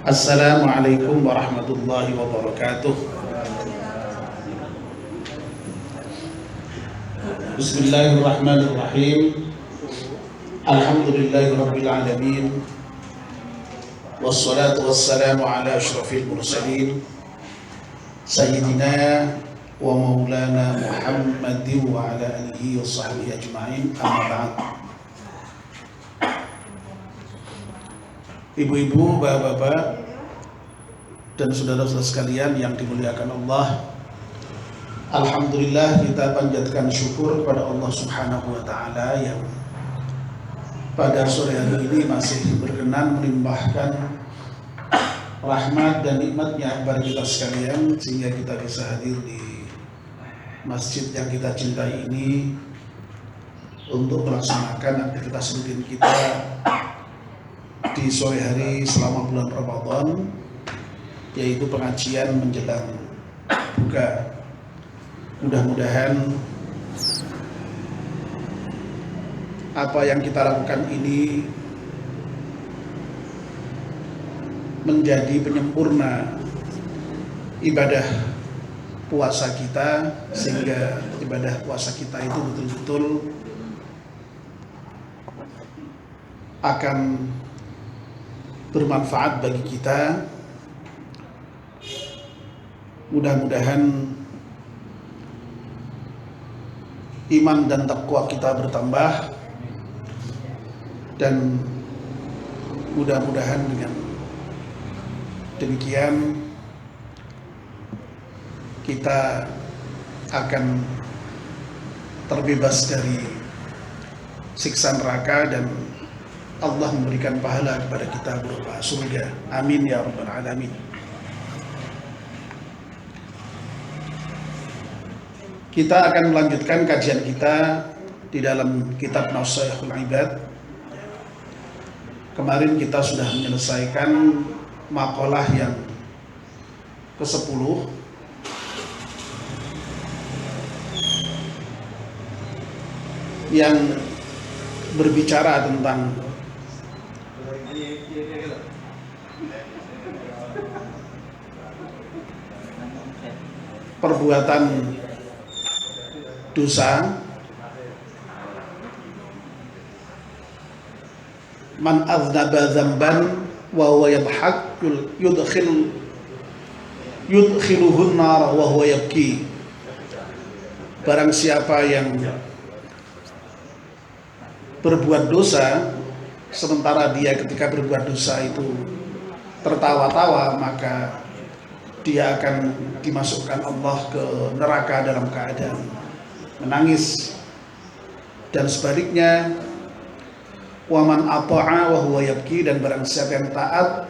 Assalamualaikum warahmatullahi wabarakatuh. Bismillahirrahmanirrahim. Alhamdulillahirabbil alamin. Wassalatu wassalamu ala asyrafil mursalin sayyidina wa maulana Muhammadin wa ala alihi wa sahbihi ajma'in. Amma ba'd. Ibu-ibu, bapak-bapak, dan saudara-saudara sekalian yang dimuliakan Allah, alhamdulillah kita panjatkan syukur kepada Allah Subhanahu wa taala yang pada sore hari ini masih berkenan melimpahkan rahmat dan nikmatnya kepada kita sekalian sehingga kita bisa hadir di masjid yang kita cintai ini untuk melaksanakan aktivitas rutin kita di sore hari selama bulan Ramadan, yaitu pengajian menjelang buka. Mudah-mudahan apa yang kita lakukan ini menjadi penyempurna ibadah puasa kita, sehingga ibadah puasa kita itu betul-betul akan bermanfaat bagi kita. Mudah-mudahan iman dan takwa kita bertambah, dan mudah-mudahan dengan demikian kita akan terbebas dari siksa neraka dan Allah memberikan pahala kepada kita berupa surga. Amin ya rabbal alamin. Kita akan melanjutkan kajian kita di dalam kitab Nasaihul Ibad. Kemarin kita sudah menyelesaikan makalah yang ke-10 yang berbicara tentang perbuatan dosa. Man aznaba dzamban wa huwa yadhhak yudkhiluhun nar wa huwa yabki. Barang siapa yang berbuat dosa sementara dia ketika berbuat dosa itu tertawa-tawa, maka dia akan dimasukkan Allah ke neraka dalam keadaan menangis. Dan sebaliknya, waman ata'a wa huwa yabki, dan barang siapa yang taat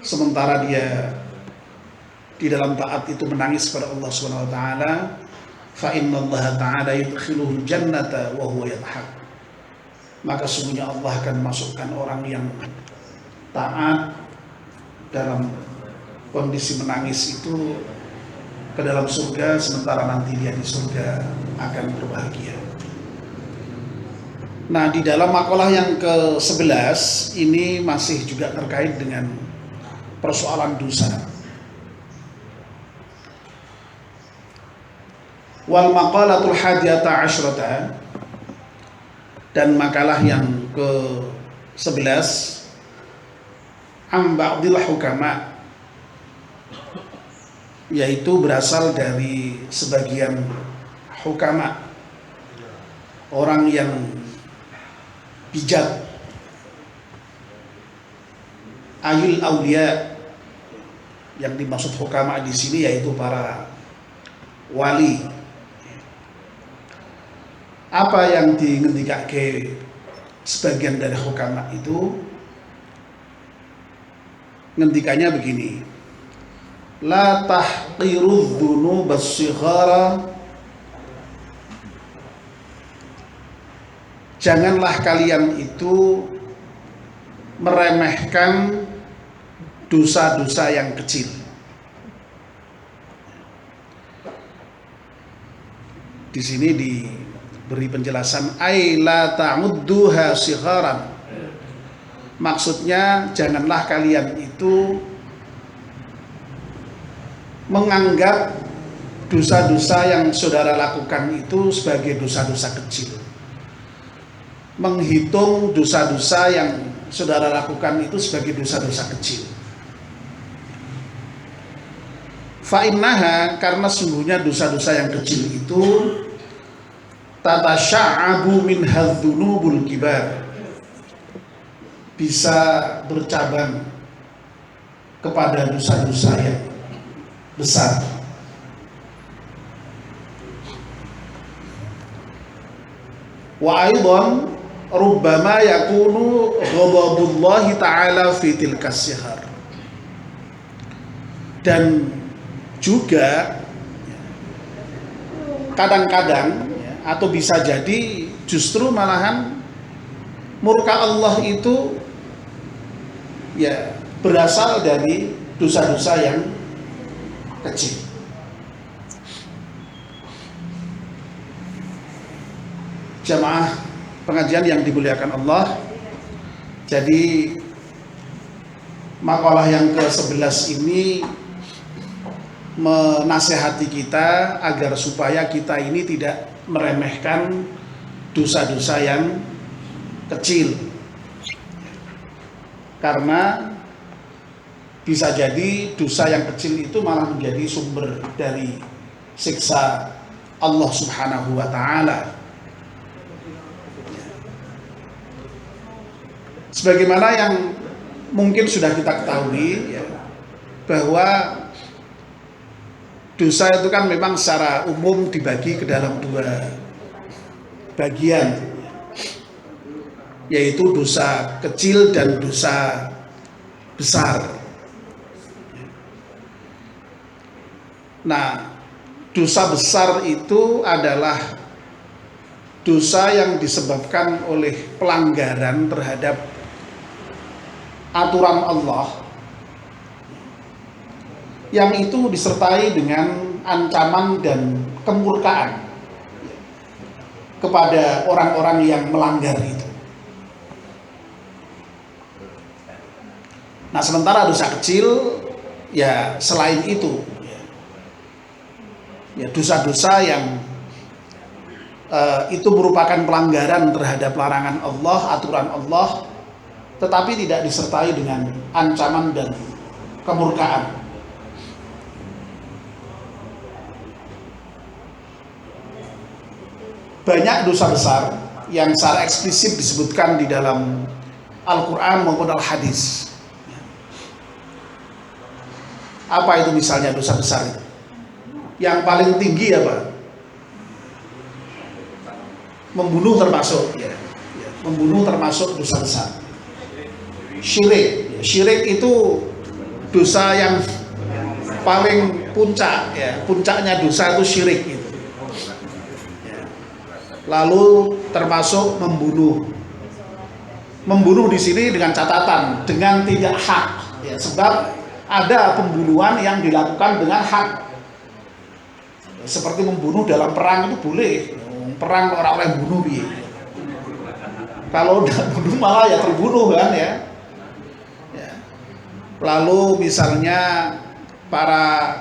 sementara dia di dalam taat itu menangis kepada Allah Subhanahu wa taala, fa innallaha ta'ala yudkhiluhul jannata wa huwa yadhhak. Maka sungguhnya Allah akan masukkan orang yang taat dalam kondisi menangis itu ke dalam surga, sementara nanti dia di surga akan berbahagia. Nah, di dalam makalah yang ke-11 ini masih juga terkait dengan persoalan dosa. Wal maqalatul hadiyata asyrata, dan makalah yang ke-11 am ba'dil hukama, yaitu berasal dari sebagian hukama, orang yang bijak. Ayul aulia, yang dimaksud hukama di sini yaitu para wali. Apa yang dingendikake sebagian dari hukama itu? Ngendikanya begini: la tahqirudz dzunubas shighara, janganlah kalian itu meremehkan dosa-dosa yang kecil. Di sini diberi penjelasan ai la ta'udduha sigharan, Maksudnya janganlah kalian itu menganggap dosa-dosa yang saudara lakukan itu sebagai dosa-dosa kecil. Menghitung dosa-dosa yang saudara lakukan itu sebagai dosa-dosa kecil. Fa'innaha, karena sungguhnya dosa-dosa yang kecil itu tatasya'abu min hadzunubul kibar, bisa bercabang kepada dosa-dosa yang besar. Wa aidan rubbama yakunu ghadabullahi ta'ala fi tilkas sihar. Dan juga kadang-kadang atau bisa jadi justru malahan murka Allah itu ya berasal dari dosa-dosa yang kecil. Jamaah pengajian yang dimuliakan Allah, jadi makalah yang ke-11 ini menasehati kita agar supaya kita ini tidak meremehkan dosa-dosa yang kecil, karena bisa jadi dosa yang kecil itu malah menjadi sumber dari siksa Allah Subhanahu wa ta'ala. Sebagaimana yang mungkin sudah kita ketahui ya, bahwa dosa itu kan memang secara umum dibagi ke dalam dua bagian, yaitu dosa kecil dan dosa besar. Nah, dosa besar itu adalah dosa yang disebabkan oleh pelanggaran terhadap aturan Allah, yang itu disertai dengan ancaman dan kemurkaan kepada orang-orang yang melanggar itu. Nah, sementara dosa kecil ya selain itu ya dosa-dosa yang itu merupakan pelanggaran terhadap larangan Allah, aturan Allah, tetapi tidak disertai dengan ancaman dan kemurkaan. Banyak dosa besar yang secara eksplisit disebutkan di dalam Al-Quran maupun Al-Hadis. Apa itu misalnya dosa besar itu? Yang paling tinggi apa? Membunuh termasuk, ya. Membunuh termasuk dosa besar. Syirik, syirik itu dosa yang paling puncak, ya. Puncaknya dosa itu syirik itu. Lalu termasuk membunuh. Membunuh di sini dengan catatan dengan tidak hak, ya. Sebab ada pembunuhan yang dilakukan dengan hak. Seperti membunuh dalam perang itu boleh. Perang orang-orang yang bunuh dia. Kalau udah bunuh malah ya terbunuh kan ya. Lalu misalnya para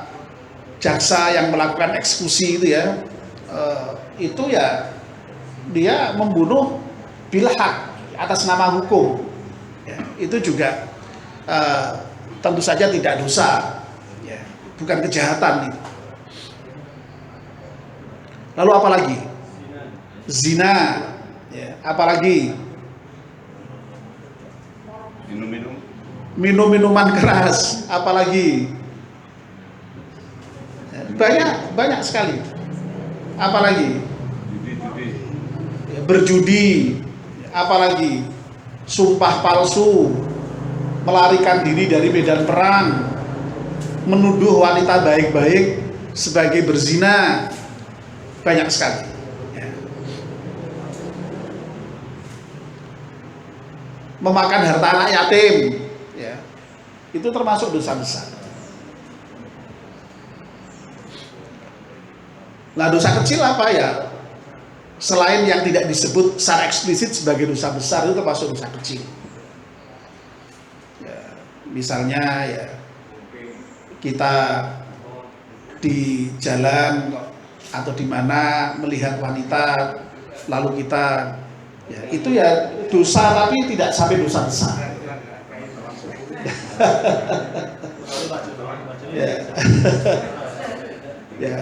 jaksa yang melakukan eksekusi itu ya, itu ya dia membunuh bil hak atas nama hukum. Ya, itu juga tentu saja tidak dosa, ya, bukan kejahatan itu. Lalu apa lagi? Zina, ya, apalagi minum-minuman keras, apalagi banyak sekali. Apalagi berjudi, apalagi sumpah palsu, melarikan diri dari medan perang, menuduh wanita baik-baik sebagai berzina, banyak sekali. Memakan harta anak yatim, ya, itu termasuk dosa besar. Nah, dosa kecil apa ya? Selain yang tidak disebut secara eksplisit sebagai dosa besar, itu termasuk dosa kecil. Misalnya ya kita di jalan atau di mana melihat wanita lalu kita ya itu ya dosa, tapi tidak sampai dosa besar. Ya. Ya.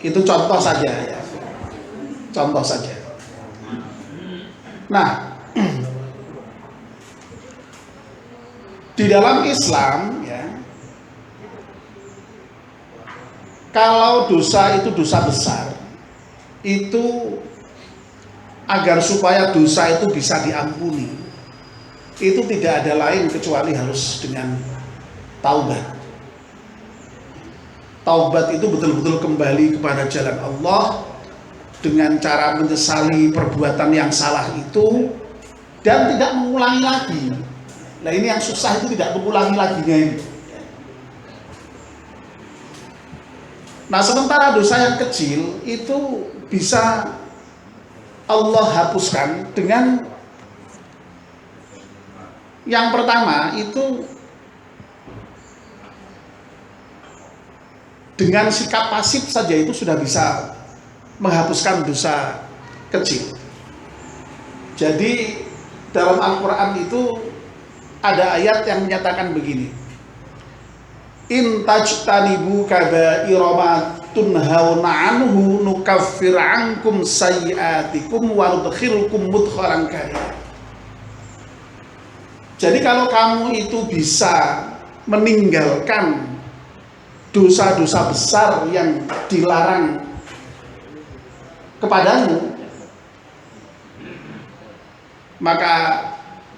Itu contoh saja ya. Contoh saja. Nah, di dalam Islam ya, kalau dosa itu dosa besar, itu agar supaya dosa itu bisa diampuni, itu tidak ada lain kecuali harus dengan taubat. Taubat itu betul-betul kembali kepada jalan Allah dengan cara menyesali perbuatan yang salah itu dan tidak mengulangi lagi. Nah ini yang susah, itu tidak mengulangi lagi ini. Nah sementara dosa yang kecil itu bisa Allah hapuskan dengan yang pertama itu dengan sikap pasif saja itu sudah bisa menghapuskan dosa kecil. Jadi dalam Al-Quran itu ada ayat yang menyatakan begini, in tajtanibu kaba'ira ma tunhauna anhu nukaffir ankum sayyi'atikum wa nudkhilkum mudkhalan karima. Jadi kalau kamu itu bisa meninggalkan dosa-dosa besar yang dilarang kepadamu, maka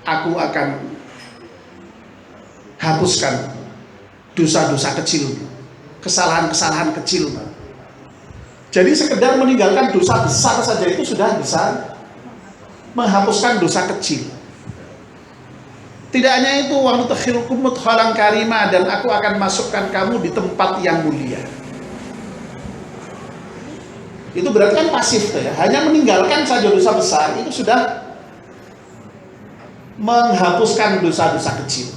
aku akan hapuskan dosa-dosa kecil, kesalahan-kesalahan kecil. Jadi sekedar meninggalkan dosa besar saja itu sudah bisa menghapuskan dosa kecil. Tidak hanya itu, wa nudkhilkum mudkhalan karima, dan aku akan masukkan kamu di tempat yang mulia. Itu berarti kan pasif ya. Hanya meninggalkan saja dosa besar itu sudah menghapuskan dosa-dosa kecil.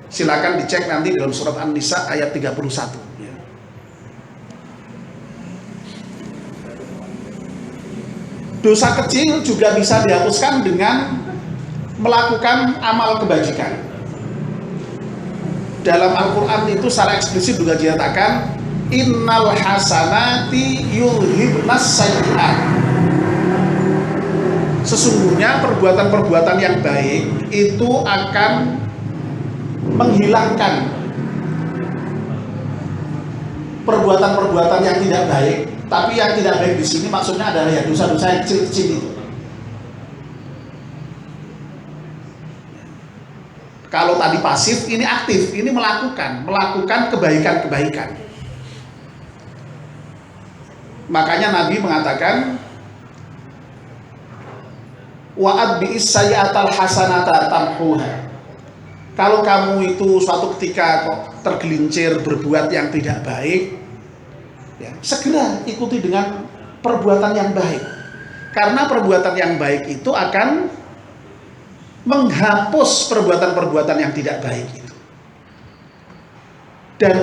Silakan dicek nanti dalam surat An-Nisa ayat 31 ya. Dosa kecil juga bisa dihapuskan dengan melakukan amal kebajikan. Dalam Al-Quran itu secara eksplisit juga dinyatakan innal hasanati yulhibnas sayyi'at. Sesungguhnya perbuatan-perbuatan yang baik itu akan menghilangkan perbuatan-perbuatan yang tidak baik. Tapi yang tidak baik di sini maksudnya adalah ya dosa-dosa yang kecil-kecil itu. Kalau tadi pasif, ini aktif, ini melakukan kebaikan-kebaikan. Makanya Nabi mengatakan wa'ad bi'is sayyi'atal hasanata tamhuha. Kalau kamu itu suatu ketika kok tergelincir berbuat yang tidak baik, ya, segera ikuti dengan perbuatan yang baik. Karena perbuatan yang baik itu akan menghapus perbuatan-perbuatan yang tidak baik itu. Dan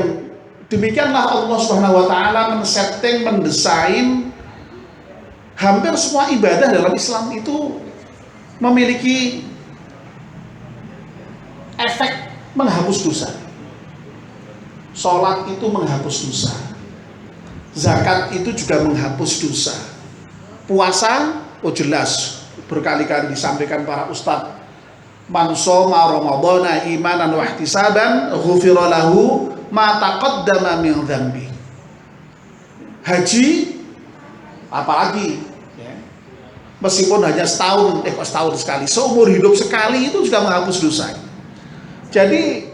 demikianlah Allah Subhanahu wa taala men-setting, mendesain hampir semua ibadah dalam Islam itu memiliki efek menghapus dosa. Sholat itu menghapus dosa. Zakat itu juga menghapus dosa. Puasa, oh jelas, berkali-kali disampaikan para ustadz, man shoma ramadhana imanan wa ihtisaban ghufira lahu ma taqaddama min dzambi. Haji apalagi ya, meskipun hanya setahun sekali, seumur hidup sekali itu juga menghapus dosa. Jadi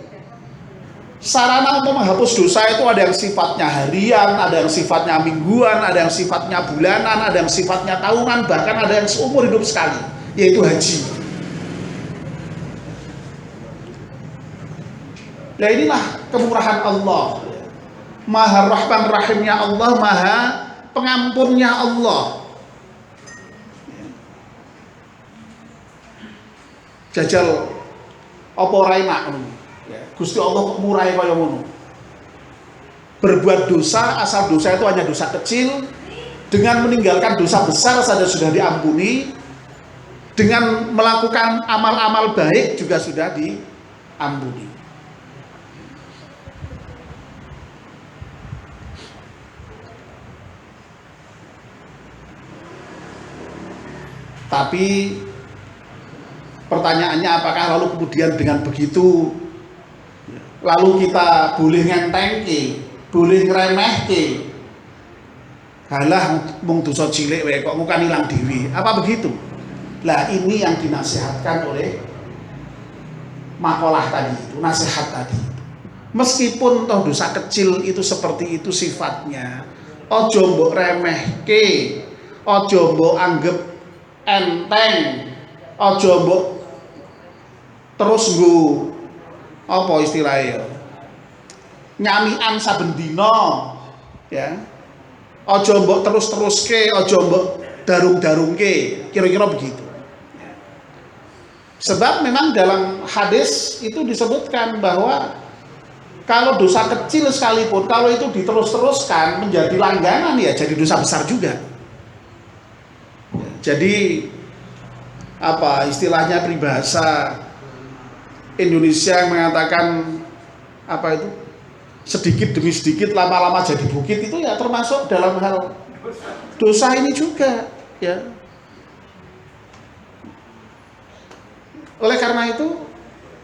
sarana untuk menghapus dosa itu ada yang sifatnya harian, ada yang sifatnya mingguan, ada yang sifatnya bulanan, ada yang sifatnya tahunan, bahkan ada yang seumur hidup sekali, yaitu haji. Nah inilah kemurahan Allah, Maha Rahman Rahimnya Allah, Maha Pengampunnya Allah. Jajal apa ora enak ngono. Ya, Gusti Allah kok murahe kaya ngono. Berbuat dosa, asal dosa itu hanya dosa kecil, dengan meninggalkan dosa besar saja sudah diampuni, dengan melakukan amal-amal baik juga sudah diampuni. Tapi pertanyaannya, apakah lalu kemudian dengan begitu lalu kita boleh ngentengke, boleh ngremehke, halah mung dosa cilik wae kok mukan ilang dhewe, apa begitu? Lah ini yang dinasihatkan oleh makalah tadi itu, nasihat tadi. Meskipun toh dosa kecil itu seperti itu sifatnya, ojo mbok remehke, ojo mbok anggap enteng, ojo mbok terus nggo apa istilahnya, nyamian saben dina, ya. Ojo mbok terus-teruske, ojo mbok darung-darungke, kira-kira begitu. Sebab memang dalam hadis itu disebutkan bahwa kalau dosa kecil sekalipun, kalau itu diterus-teruskan menjadi langganan, ya jadi dosa besar juga. Jadi apa istilahnya peribahasa Indonesia yang mengatakan apa itu, sedikit demi sedikit lama-lama jadi bukit, itu ya termasuk dalam hal dosa ini juga, ya. Oleh karena itu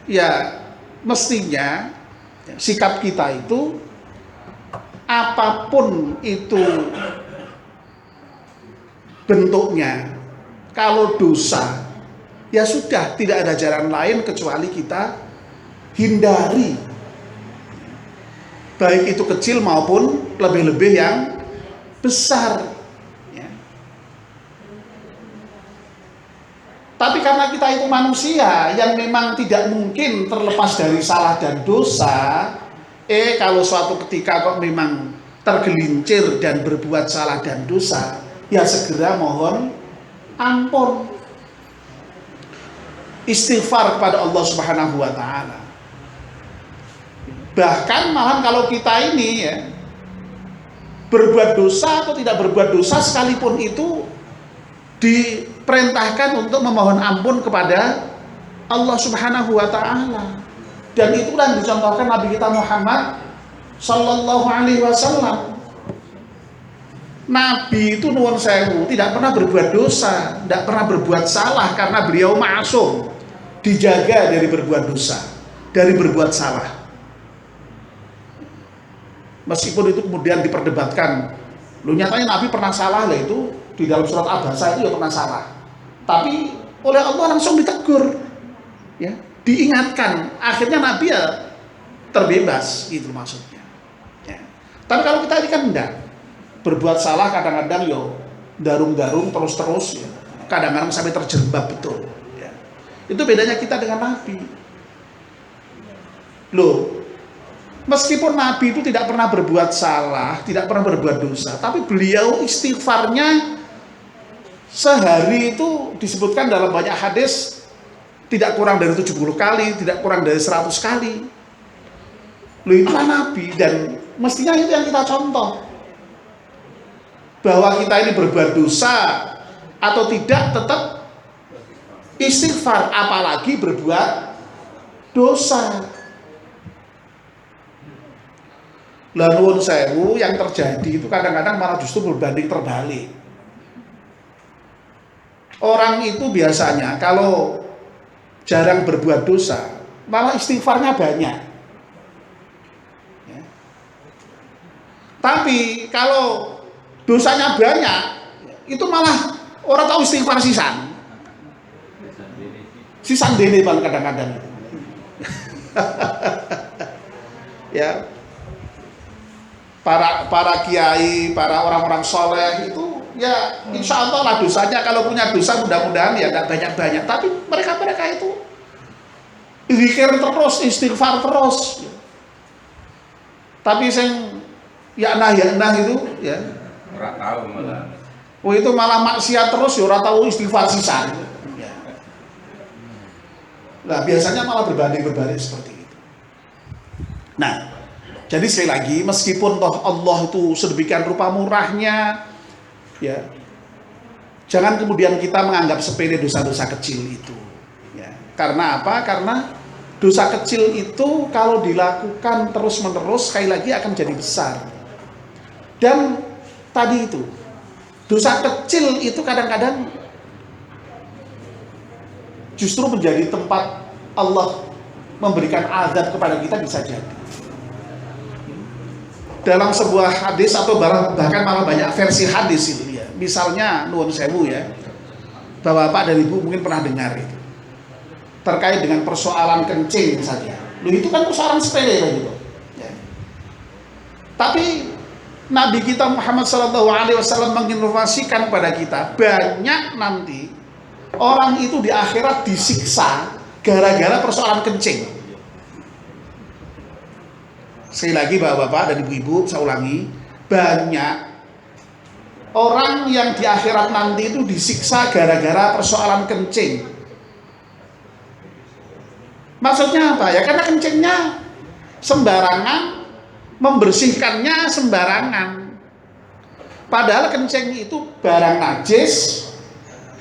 ya mestinya sikap kita itu apapun itu bentuknya, kalau dosa ya sudah, tidak ada jalan lain kecuali kita hindari, baik itu kecil maupun lebih-lebih yang besar, ya. Tapi karena kita itu manusia yang memang tidak mungkin terlepas dari salah dan dosa, kalau suatu ketika kok memang tergelincir dan berbuat salah dan dosa, ya segera mohon ampun, istighfar kepada Allah Subhanahu wa taala. Bahkan malah kalau kita ini ya berbuat dosa atau tidak berbuat dosa sekalipun, itu diperintahkan untuk memohon ampun kepada Allah Subhanahu wa taala. Dan itulah yang dicontohkan Nabi kita Muhammad sallallahu alaihi wasallam. Nabi itu nuwun sewu tidak pernah berbuat dosa, tidak pernah berbuat salah, karena beliau ma'sum, dijaga dari berbuat dosa, dari berbuat salah. Meskipun itu kemudian diperdebatkan, lu nyatanya Nabi pernah salah, lah itu di dalam surat Abasa itu ya pernah salah. Tapi oleh Allah langsung ditegur, ya, diingatkan. Akhirnya Nabi ya terbebas, gitu maksudnya. Ya. Tapi kalau kita ini kan enggak, berbuat salah kadang-kadang yo darung-darung terus-terus, ya. Kadang-kadang sampai terjerembab betul. Ya. Itu bedanya kita dengan Nabi. Loh, meskipun Nabi itu tidak pernah berbuat salah, tidak pernah berbuat dosa, tapi beliau istighfarnya sehari itu disebutkan dalam banyak hadis tidak kurang dari 70 kali, tidak kurang dari 100 kali. Loh, itulah Nabi, dan mestinya itu yang kita contoh. Bahwa kita ini berbuat dosa atau tidak, tetap istighfar, apalagi berbuat dosa. Lah nuwun sewu, yang terjadi itu kadang-kadang malah justru berbanding terbalik. Orang itu biasanya kalau jarang berbuat dosa, malah istighfarnya banyak. Ya. Tapi kalau dosanya banyak, itu malah orang tahu istighfar sisan. Sisan dene paling kadang-kadang. Ya. Para kiai, para orang-orang soleh itu ya insya Allah lah dosanya, kalau punya dosa mudah-mudahan ya tidak banyak-banyak, tapi mereka itu zikir terus, istighfar terus. Tapi yang ya nah itu ya ora tahu malah. Oh, itu malah maksiat terus ya ora tahu istighfar sisan. Ya. Nah, biasanya malah berbanding seperti itu. Nah, jadi sekali lagi, meskipun toh Allah itu sedemikian rupa murahnya, ya, jangan kemudian kita menganggap sepele dosa-dosa kecil itu. Ya. Karena apa? Karena dosa kecil itu kalau dilakukan terus-menerus, sekali lagi akan jadi besar. Dan tadi itu, dosa kecil itu kadang-kadang justru menjadi tempat Allah memberikan azab kepada kita, bisa jadi. Dalam sebuah hadis atau bahkan malah banyak versi hadis itu ya. Misalnya nuwun sewu ya, Bapak dan Ibu mungkin pernah dengar itu terkait dengan persoalan kencing saja. Itu kan persoalan sepele gitu. Ya. Tapi Nabi kita Muhammad SAW menginformasikan kepada kita, banyak nanti orang itu di akhirat disiksa gara-gara persoalan kencing. Sekali lagi bapak-bapak dan ibu-ibu, saya ulangi, banyak orang yang di akhirat nanti itu disiksa gara-gara persoalan kencing. Maksudnya apa ya? Karena kencingnya sembarangan, membersihkannya sembarangan. Padahal kencing itu barang najis.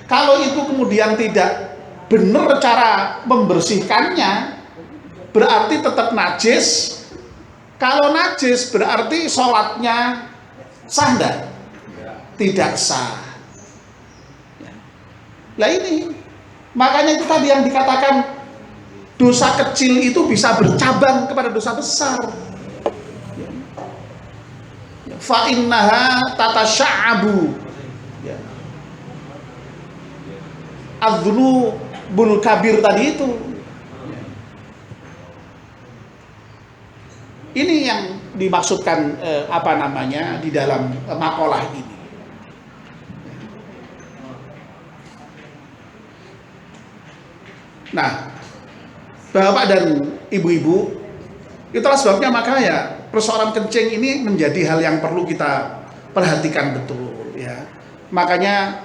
Kalau itu kemudian tidak benar cara membersihkannya, berarti tetap najis. Kalau najis berarti sholatnya sah enggak? Tidak sah. Nah ini, makanya itu tadi yang dikatakan dosa kecil itu bisa bercabang kepada dosa besar. Fa innaha tatasya'abu. Adzunubul kabir tadi itu. Ini yang dimaksudkan di dalam makalah ini. Nah, Bapak dan Ibu-ibu, itulah sebabnya maka ya persoalan kencing ini menjadi hal yang perlu kita perhatikan betul ya. Makanya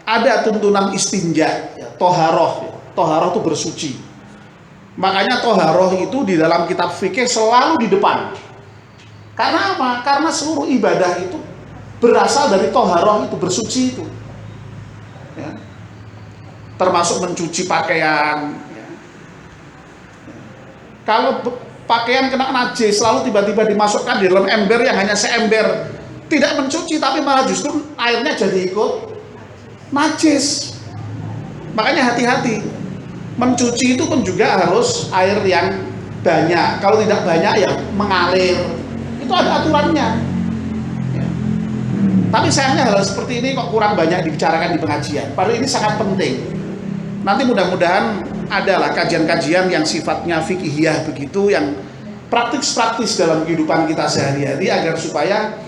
ada tuntunan istinja ya, toharoh itu bersuci. Makanya toharoh itu di dalam kitab fikih selalu di depan. Karena apa? Karena seluruh ibadah itu berasal dari toharoh itu, bersuci itu ya. Termasuk mencuci pakaian ya. Kalau pakaian kena najis lalu tiba-tiba dimasukkan di dalam ember yang hanya seember, tidak mencuci tapi malah justru airnya jadi ikut najis. Makanya hati-hati, mencuci itu pun juga harus air yang banyak. Kalau tidak banyak ya mengalir, itu ada aturannya ya. Tapi sayangnya hal seperti ini kok kurang banyak dibicarakan di pengajian, padahal ini sangat penting. Nanti mudah-mudahan adalah kajian-kajian yang sifatnya fikihiyah begitu, yang praktis-praktis dalam kehidupan kita sehari-hari, agar supaya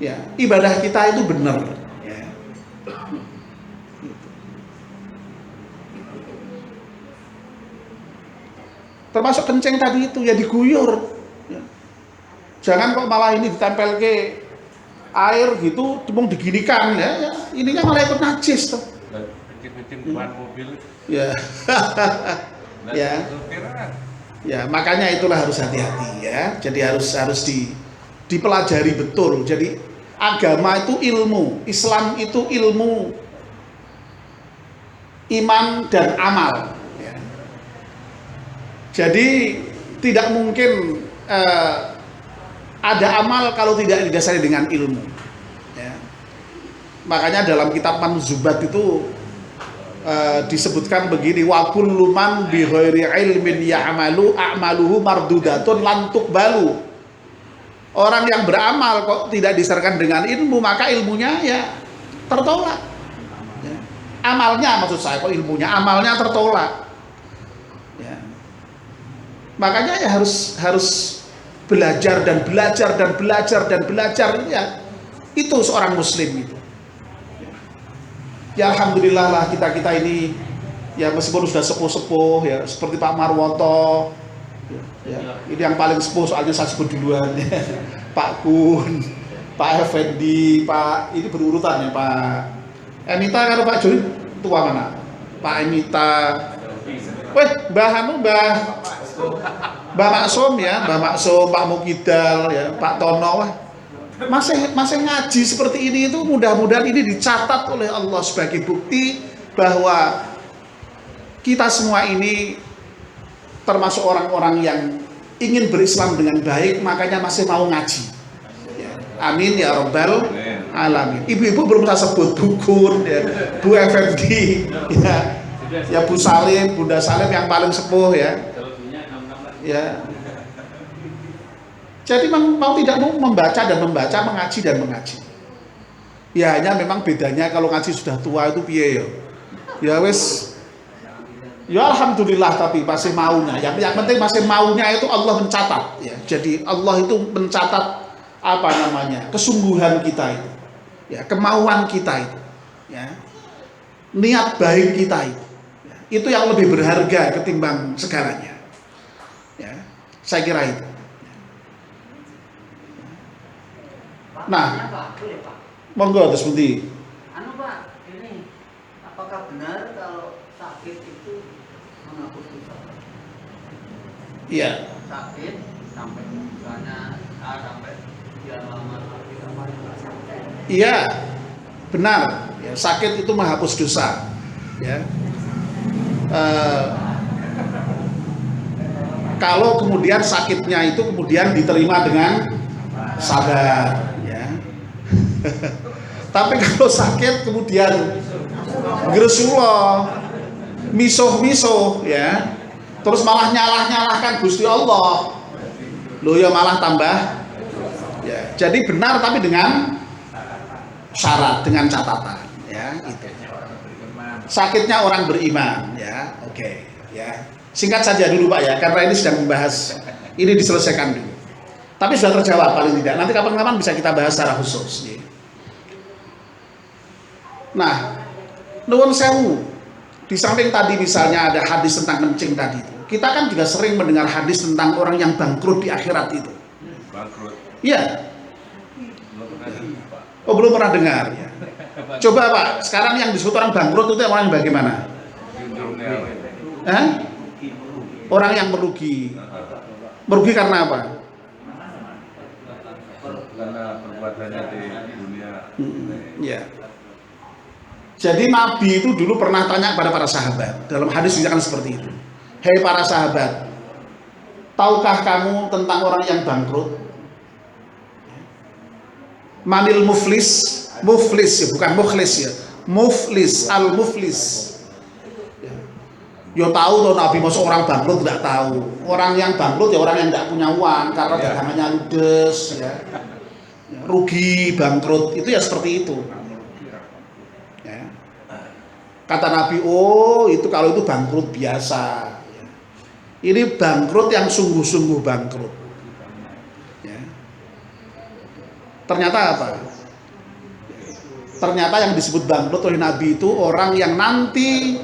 ya ibadah kita itu benar ya. Termasuk kencing tadi itu ya diguyur ya. Jangan kok malah ini ditempel ke air gitu, cuma diginikan ya, ininya malah ikut najis tuh. Kencing ban mobil ya. Ya. Ya, makanya itulah harus hati-hati ya. Jadi harus dipelajari betul. Jadi agama itu ilmu, Islam itu ilmu, iman dan amal ya. Jadi tidak mungkin ada amal kalau tidak didasari dengan ilmu ya. Makanya dalam kitab Manzubat itu disebutkan begini, wa kullu man bi ghairi ilmin ya'malu a'maluhu mardudatun lan tuqbalu. Orang yang beramal kok tidak disertakan dengan ilmu, maka ilmunya ya tertolak ya. Amalnya, maksud saya, kok ilmunya, amalnya tertolak ya. Makanya ya harus belajar dan belajar dan belajar dan belajar ya. Itu seorang muslim itu. Ya alhamdulillah lah kita ini ya meskipun sudah sepuh-sepuh ya, seperti Pak Marwoto ya, ini yang paling sepuh soalnya saya sebut duluan ya. Pak Kun, Pak Effendi, Pak ini berurutan ya, Pak Emita kalau Pak Juri tua mana? Pak Emita, weh Mbah Anu, Mbah Maksum ya, Mbah Maksum, Pak Mukidal ya, Pak Tono, wah masih ngaji seperti ini itu mudah-mudahan ini dicatat oleh Allah sebagai bukti bahwa kita semua ini termasuk orang-orang yang ingin berislam dengan baik, makanya masih mau ngaji. Ya. Amin ya Rabbal alamin. Ibu-ibu belum saya sebut Bukun, ya, Bu Effendi, ya Bu Salim, Bunda Salim yang paling sepuh ya. Ya. Jadi mau tidak mau membaca dan membaca, mengaji dan mengaji. Ya hanya memang bedanya kalau ngaji sudah tua itu piye ya. Ya wis. Ya alhamdulillah tapi masih maunya. Yang penting masih maunya itu Allah mencatat ya. Jadi Allah itu mencatat apa namanya? Kesungguhan kita itu. Ya, kemauan kita itu. Ya. Niat baik kita itu. Ya. Itu yang lebih berharga ketimbang segalanya. Ya. Saya kira itu. Nah, monggo terus pundi. Anu Pak, ini apakah benar kalau sakit itu menghapus dosa? Iya. Sakit sampai misalnya sampai dia lama Iya, benar. Ya, sakit itu menghapus dosa. Ya. Kalau kemudian sakitnya itu kemudian diterima dengan sabar. Tapi kalau sakit kemudian gresulo, misuh-misuh ya, terus malah nyalah-nyalahkan Gusti Allah, lo ya malah tambah ya. Jadi benar tapi dengan syarat, dengan catatan ya itu. Sakitnya orang beriman ya, oke ya. Singkat saja dulu Pak ya, karena ini sedang membahas, ini diselesaikan dulu. Tapi sudah terjawab paling tidak. Nanti kapan-kapan bisa kita bahas secara khusus. Ya. Nah, nuwun sewu. Di samping tadi misalnya ada hadis tentang kencing tadi itu. Kita kan juga sering mendengar hadis tentang orang yang bangkrut di akhirat itu. Bangkrut. Iya. Belum pernah dengar, Pak. Oh, belum pernah dengar ya. Coba Pak, sekarang yang disebut orang bangkrut itu orang yang bagaimana? Orang yang merugi. Merugi karena apa? Karena perbuatannya di dunia. Ya. Jadi Nabi itu dulu pernah tanya kepada para sahabat. Dalam hadis disebutkan seperti itu. Hei para sahabat, tahukah kamu tentang orang yang bangkrut? Manil muflis, muflis ya, bukan mukhlis ya. Muflis, al-muflis. Ya tahu tuh Nabi, masa orang bangkrut tidak tahu. Orang yang bangkrut ya orang yang tidak punya uang karena dagangannya ludes ya. Rugi, bangkrut, itu ya seperti itu. Ya. Kata Nabi, oh itu kalau itu bangkrut biasa. Ini bangkrut yang sungguh-sungguh bangkrut. Ya. Ternyata apa? Ternyata yang disebut bangkrut oleh Nabi itu orang yang nanti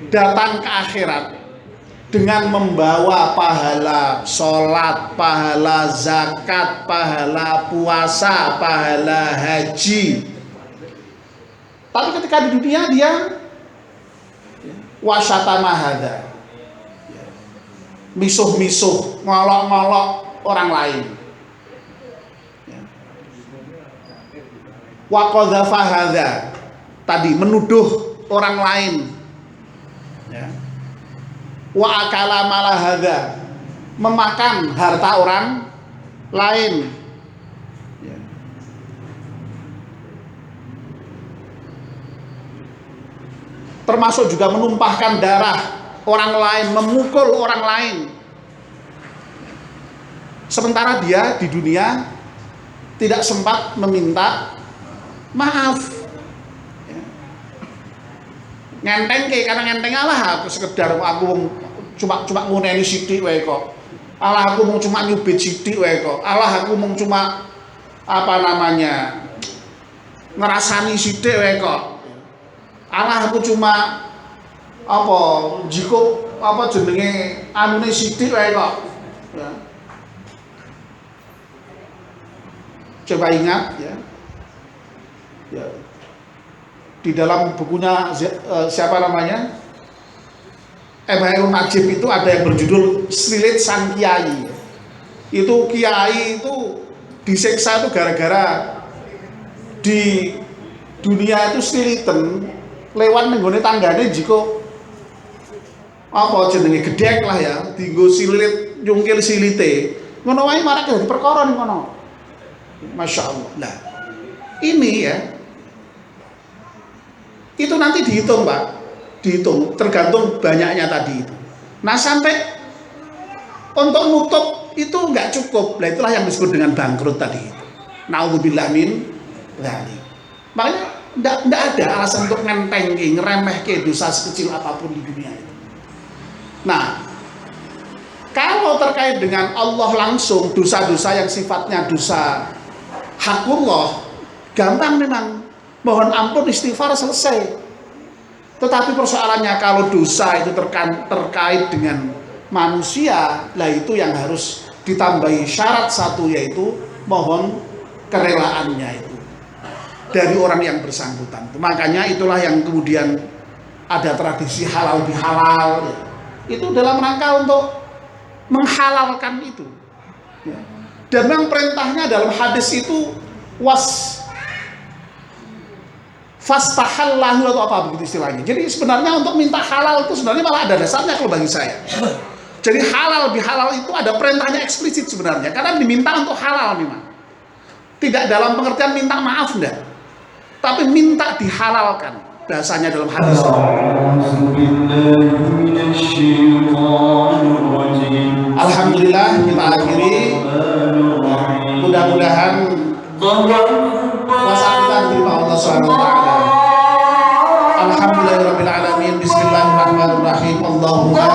datang ke akhirat dengan membawa pahala sholat, pahala zakat, pahala puasa, pahala haji. Tapi ketika di dunia dia wasyatama hadza, misuh-misuh, ngolok-ngolok orang lain, wa qadzafa hadza, tadi menuduh orang lain, wa akala mala hadza, memakan harta orang lain. Termasuk juga menumpahkan darah orang lain, memukul orang lain. Sementara dia di dunia tidak sempat meminta maaf. Ngenteng ke, karena ngenteng Allah aku sekedar aku cuma nguneni sithik wae kok. Allah aku mau cuma nyubit sithik wae kok. Allah aku mau cuma apa namanya? Ngerasani sithik wae kok. Allah aku cuma apa jiko apa jenenge anune sithik wae kok. Ya. Coba ingat ya. Ya. di dalam bukunya siapa namanya? M.H. Najib itu ada yang berjudul Slilit Sang Kiai. Itu kiai itu disiksa itu gara-gara di dunia itu sliliten lewat nenggone tanggane jika apa jenenge gedhek lah ya, dienggo silit nyungkil silite. Ngono wae marak dadi perkara ning kono. Masyaallah. Nah, ini ya. Itu nanti dihitung, Pak. Dihitung tergantung banyaknya tadi itu. Nah, sampai untuk nutup itu enggak cukup. Nah, itulah yang disebut dengan bangkrut tadi itu. Nauzubillah min dzalik. Makanya enggak ada alasan untuk ngentengke, ngeremehke dosa sekecil apapun di dunia itu. Nah, kalau terkait dengan Allah langsung, dosa-dosa yang sifatnya dosa hakullah, gampang memang, mohon ampun istighfar selesai. Tetapi persoalannya kalau dosa itu terkait dengan manusia, lah itu yang harus ditambahi syarat satu, yaitu mohon kerelaannya itu dari orang yang bersangkutan. Makanya itulah yang kemudian ada tradisi halal bihalal. Itu dalam rangka untuk menghalalkan itu. Dan memang perintahnya dalam hadis itu fastahallahu atau apa begitu istilahnya. Jadi sebenarnya untuk minta halal itu sebenarnya malah ada dasarnya kalau bagi saya. Jadi halal bihalal itu ada perintahnya eksplisit sebenarnya, karena diminta untuk halal memang. Tidak dalam pengertian minta maaf enggak, tapi minta dihalalkan. Bahasanya dalam hadis. Alhamdulillah, kita akhiri. Mudah-mudahan puasa kita diterima Allah Subhanahu wa taala. Alhamdulillahirabbil alamin. Bismillahirrahmanirrahim. Allahumma